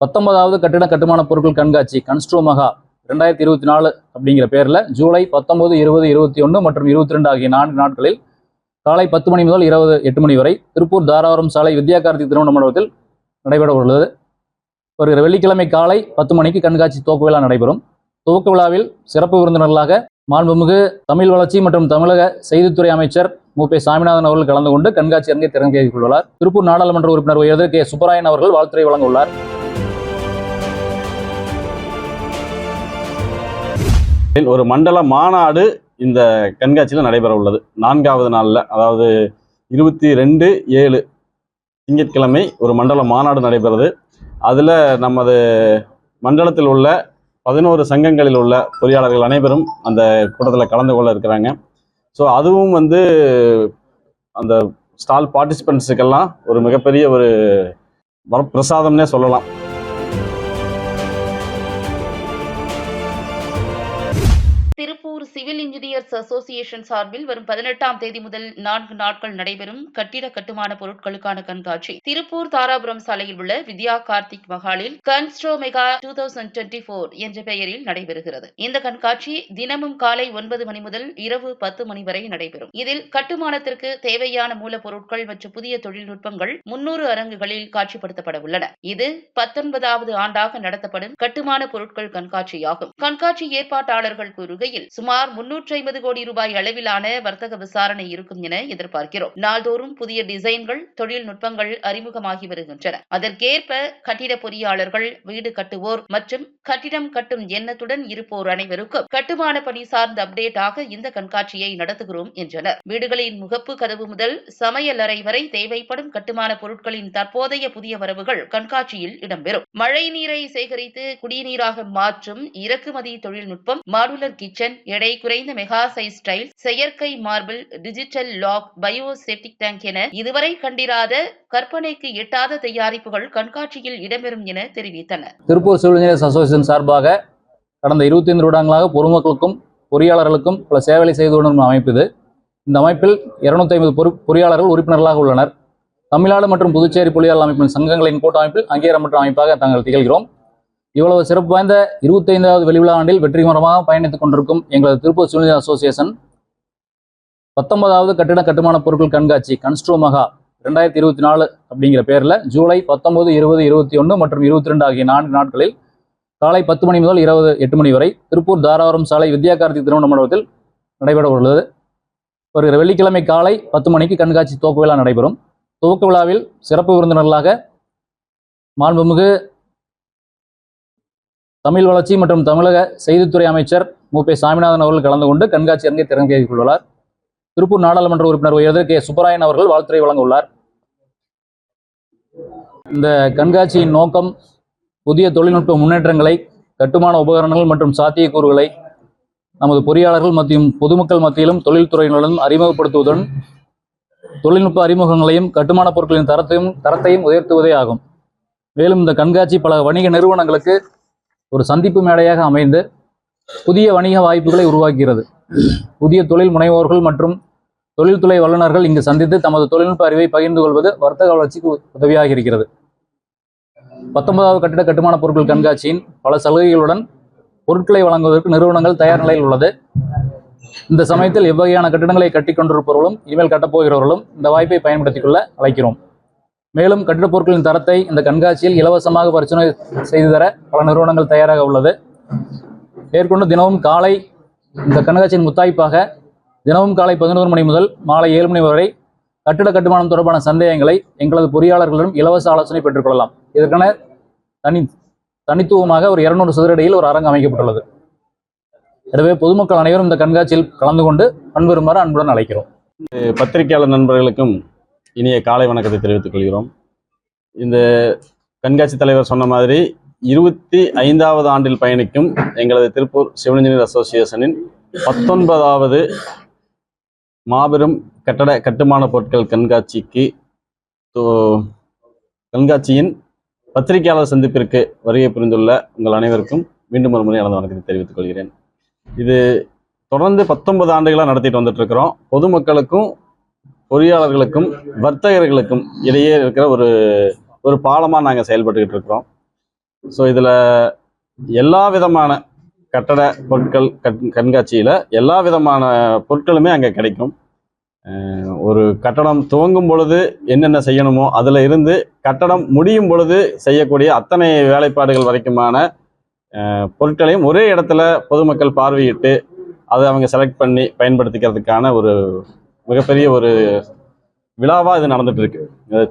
19வது கட்டிட கட்டுமான பொருட்கள் கண்காட்சி கன்ஸ்ட்ரோமகா 2024 அப்படிங்கிற பேரில் ஜூலை 19, 20, 21 மற்றும் 22 ஆகிய 4 நாட்களில் காலை 10 மணி முதல் இரவு 8 மணி வரை திருப்பூர் தாராபுரம் சாலை வித்யா கார்த்திக் திருமண மண்டபத்தில் நடைபெற உள்ளது. வருகிற வெள்ளிக்கிழமை காலை 10 மணிக்கு கண்காட்சி துவக்க விழா நடைபெறும். துவக்க விழாவில் சிறப்பு விருந்தினர்களாக மாண்புமிகு தமிழ் வளர்ச்சி மற்றும் தமிழக செய்தித்துறை அமைச்சர் மு.பே. சாமிநாதன் அவர்கள் கலந்து கொண்டு கண்காட்சி அரங்கை திறந்து கொண்டுள்ளார். திருப்பூர் நாடாளுமன்ற உறுப்பினர் உயர்திரு கே. சுப்பராயன் அவர்கள் வாழ்த்துரை வழங்க உள்ளார். ஒரு மண்டல மாநாடு இந்த கண்காட்சியில் நடைபெற உள்ளது. 4வது நாளில், அதாவது 22/7 திங்கட்கிழமை ஒரு மண்டல மாநாடு நடைபெறுது. அதில் நமது மண்டலத்தில் உள்ள 11 சங்கங்களில் உள்ள பொறியாளர்கள் அனைவரும் அந்த கூட்டத்தில் கலந்து கொள்ள இருக்கிறாங்க. ஸோ அதுவும் அந்த ஸ்டால் பார்ட்டிசிபெண்ட்ஸுக்கெல்லாம் ஒரு மிகப்பெரிய ஒரு வரப்பிரசாதம்னே சொல்லலாம். திருப்பூர் சிவில் இன்ஜினியர்ஸ் அசோசியேஷன் சார்பில் வரும் 18ஆம் தேதி முதல் 4 நாட்கள் நடைபெறும் கட்டிட கட்டுமான பொருட்களுக்கான கண்காட்சி திருப்பூர் தாராபுரம் சாலையில் உள்ள வித்யா கார்த்திக் மஹாலில் கன்ஸ்ட்ரோமெகா 2024 என்ற பெயரில் நடைபெறுகிறது. இந்த கண்காட்சி தினமும் காலை 9 மணி முதல் இரவு 10 மணி வரை நடைபெறும். இதில் கட்டுமானத்திற்கு தேவையான மூலப்பொருட்கள் மற்றும் புதிய தொழில்நுட்பங்கள் 300 அரங்குகளில் காட்சிப்படுத்தப்பட உள்ளன. இது 19வது ஆண்டாக நடத்தப்படும் கட்டுமான பொருட்கள் கண்காட்சியாகும். கண்காட்சி ஏற்பாட்டாளர்கள் கூறுகையில் சுமார் 350 கோடி ரூபாய் அளவிலான வர்த்தக விசாரணை இருக்கும் என எதிர்பார்க்கிறோம். நாள்தோறும் புதிய டிசைன்கள், தொழில்நுட்பங்கள் அறிமுகமாகி வருகின்றன. அதற்கேற்ப கட்டிட பொறியாளர்கள், வீடு கட்டுவோர் மற்றும் கட்டிடம் கட்டும் எண்ணத்துடன் இருப்போர் அனைவருக்கும் கட்டுமான பணி சார்ந்த அப்டேட் ஆக இந்த கண்காட்சியை நடத்துகிறோம் என்றனர். வீடுகளின் முகப்பு கதவு முதல் சமையல் அறை வரை தேவைப்படும் கட்டுமான பொருட்களின் தற்போதைய புதிய வரவுகள் கண்காட்சியில் இடம்பெறும். மழை நீரை சேகரித்து குடிநீராக மாற்றும் இறக்குமதி தொழில்நுட்பம், மாடுலர் கிச்சன், எடை குறைந்த மெகா சைஸ் டைல்ஸ், செயற்கை marble, digital lock, bio septic tank என இதுவரை கண்டிராத, கற்பனைக்கு எட்டாத தயாரிப்புகள் கண்காட்சியில் இடம்பெறும் என தெரிவித்தனர். திருப்பூர் சிவில் இன்ஜினியர்ஸ் அசோசியேஷன் சார்பாக கடந்த 25 வருடங்களாக பொதுமக்களுக்கும் பொறியாளர்களுக்கும் பல சேவை செய்து கொண்டிருக்கும் அமைப்பு இது. இந்த அமைப்பில் 250 பொறியாளர்கள் உறுப்பினர்களாக உள்ளனர். தமிழ்நாடு மற்றும் புதுச்சேரி பொறியாளர் அமைப்பின் சங்கங்களின் கூட்டமைப்பில் அங்கீகாரமற்ற அமைப்பாக தாங்கள் திகழ்கிறோம். இவ்வளவு சிறப்பு வாய்ந்த 25வது வெளிவிழா ஆண்டில் வெற்றிகரமாக பயணித்துக் கொண்டிருக்கும் எங்களது திருப்பூர் சிவில் இன்ஜினியர்ஸ் அசோசியேஷன் 19வது கட்டிட கட்டுமான பொருட்கள் கண்காட்சி கன்ஸ்ட்ரோமகா 2024 அப்படிங்கிற பேரில் ஜூலை 19, 20, 21 மற்றும் 22 ஆகிய 4 நாட்களில் காலை 10 மணி முதல் இரவு 8 மணி வரை திருப்பூர் தாராபுரம் சாலை வித்யா கார்த்திக் திருமண மண்டபத்தில் நடைபெற உள்ளது. வருகிற வெள்ளிக்கிழமை காலை 10 மணிக்கு கண்காட்சி துவக்க விழா நடைபெறும். துவக்க விழாவில் சிறப்பு விருந்தினர்களாக மாண்புமிகு தமிழ் வளர்ச்சி மற்றும் தமிழக செய்தித்துறை அமைச்சர் மு.பே. சாமிநாதன் அவர்கள் கலந்து கொண்டு கண்காட்சி அரங்கை திறந்து கொண்டுள்ளார். திருப்பூர் நாடாளுமன்ற உறுப்பினர் உயர்திரு கே. சுப்பராயன் அவர்கள் வாழ்த்துரை வழங்க உள்ளார். இந்த கண்காட்சியின் நோக்கம் புதிய தொழில்நுட்ப முன்னேற்றங்களை, கட்டுமான உபகரணங்கள் மற்றும் சாத்தியக்கூறுகளை நமது பொறியாளர்கள் மற்றும் பொதுமக்கள் மத்தியிலும் தொழில்துறையினருடன் அறிமுகப்படுத்துவதுடன் தொழில்நுட்ப அறிமுகங்களையும் கட்டுமான பொருட்களின் தரத்தையும் உயர்த்துவதே ஆகும். மேலும் இந்த கண்காட்சி பல வணிக நிறுவனங்களுக்கு ஒரு சந்திப்பு மேடையாக அமைந்து புதிய வணிக வாய்ப்புகளை உருவாக்குகிறது. புதிய தொழில் முனைவோர்கள் மற்றும் தொழில்துறை வல்லுநர்கள் இங்கு சந்தித்து தமது தொழில்நுட்ப அறிவை பகிர்ந்து கொள்வது வர்த்தக வளர்ச்சிக்கு உதவியாக இருக்கிறது. 19வது கட்டிட கட்டுமான பொருட்கள் கண்காட்சியின் பல சலுகைகளுடன் பொருட்களை வழங்குவதற்கு நிறுவனங்கள் தயார் நிலையில் உள்ளது. இந்த சமயத்தில் எவ்வகையான கட்டிடங்களை கட்டிக் கொண்டிருப்பவர்களும் இனிமேல் கட்டப்போகிறவர்களும் இந்த வாய்ப்பை பயன்படுத்திக் கொள்ள அழைக்கிறோம். மேலும் கட்டிடப் பொருட்களின் தரத்தை இந்த கண்காட்சியில் இலவசமாக பரிசோதனை செய்து தர பல நிறுவனங்கள் தயாராக உள்ளது. மேற்கொண்டு தினமும் காலை இந்த கண்காட்சியின் முத்தாய்ப்பாக தினமும் காலை 11 மணி முதல் மாலை 7 மணி வரை கட்டிட கட்டுமானம் தொடர்பான சந்தேகங்களை எங்களது பொறியாளர்களிடம் இலவச ஆலோசனை பெற்றுக்கொள்ளலாம். இதற்கான தனித்துவமாக ஒரு 200 சதுரடியில் ஒரு அரங்கு அமைக்கப்பட்டுள்ளது. எனவே பொதுமக்கள் அனைவரும் இந்த கண்காட்சியில் கலந்து கொண்டு பண்பெறுமாறு அன்புடன் அழைக்கிறோம். பத்திரிகையாளர் நண்பர்களுக்கும் இனிய காலை வணக்கத்தை தெரிவித்துக் கொள்கிறோம். இந்த கண்காட்சி தலைவர் சொன்ன மாதிரி 25வது ஆண்டில் பயணிக்கும் எங்களது திருப்பூர் சிவில் இன்ஜினியர் அசோசியேஷனின் 19வது மாபெரும் கட்டுமான பொருட்கள் கண்காட்சியின் பத்திரிகையாளர் சந்திப்பிற்கு வருகை புரிந்துள்ள உங்கள் அனைவருக்கும் மீண்டும் ஒரு முறை எனது வணக்கத்தை தெரிவித்துக் கொள்கிறேன். இது தொடர்ந்து 19 ஆண்டுகளாக நடத்திட்டு வந்துட்டு இருக்கிறோம். பொதுமக்களுக்கும் பொறியாளர்களுக்கும் வர்த்தகர்களுக்கும் இடையே இருக்கிற ஒரு பாலமாக நாங்கள் செயல்பட்டுக்கிட்டு இருக்கிறோம். ஸோ இதில் எல்லா விதமான கட்டட பொருட்கள் கண்காட்சியில் எல்லா விதமான பொருட்களுமே அங்கே கிடைக்கும். ஒரு கட்டடம் துவங்கும் பொழுது என்னென்ன செய்யணுமோ அதில் இருந்து கட்டடம் முடியும் பொழுது செய்யக்கூடிய அத்தனை வேலைப்பாடுகள் வரைக்குமான பொருட்களையும் ஒரே இடத்துல பொதுமக்கள் பார்வையிட்டு அதை அவங்க செலக்ட் பண்ணி பயன்படுத்திக்கிறதுக்கான ஒரு மிகப்பெரிய ஒரு விழாவாக இது நடந்துட்டு இருக்கு.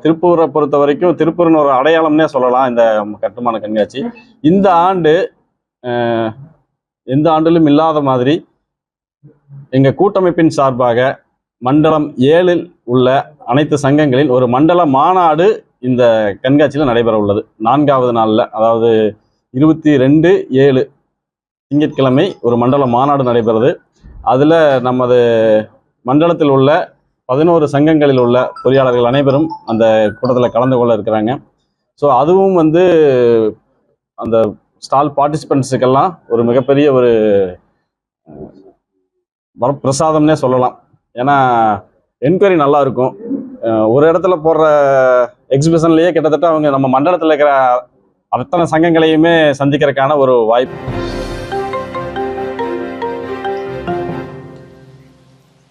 திருப்பூரை பொறுத்த வரைக்கும் திருப்பூரின் ஒரு அடையாளம்னே சொல்லலாம் இந்த கட்டுமான கண்காட்சி. இந்த ஆண்டு எந்த ஆண்டிலும் இல்லாத மாதிரி எங்கள் கூட்டமைப்பின் சார்பாக மண்டலம் 7 உள்ள அனைத்து சங்கங்களில் ஒரு மண்டல மாநாடு இந்த கண்காட்சியில் நடைபெற உள்ளது. 4வது நாளில், அதாவது 22/7 திங்கட்கிழமை ஒரு மண்டல மாநாடு நடைபெறுது. அதில் நமது மண்டலத்தில் உள்ள 11 சங்கங்களில் உள்ள பொறியாளர்கள் அனைவரும் அந்த கூட்டத்தில் கலந்து கொள்ள இருக்கிறாங்க. ஸோ அதுவும் வந்து அந்த ஸ்டால் பார்ட்டிசிபெண்ட்ஸுக்கெல்லாம் ஒரு மிகப்பெரிய ஒரு வரப்பிரசாதம்னே சொல்லலாம். ஏன்னா என்கொயரி நல்லா இருக்கும். ஒரு இடத்துல போடுற எக்ஸிபிஷன்லேயே கிட்டத்தட்ட அவங்க நம்ம மண்டலத்தில் இருக்கிற அத்தனை சங்கங்களையுமே சந்திக்கிறதுக்கான ஒரு வாய்ப்பு.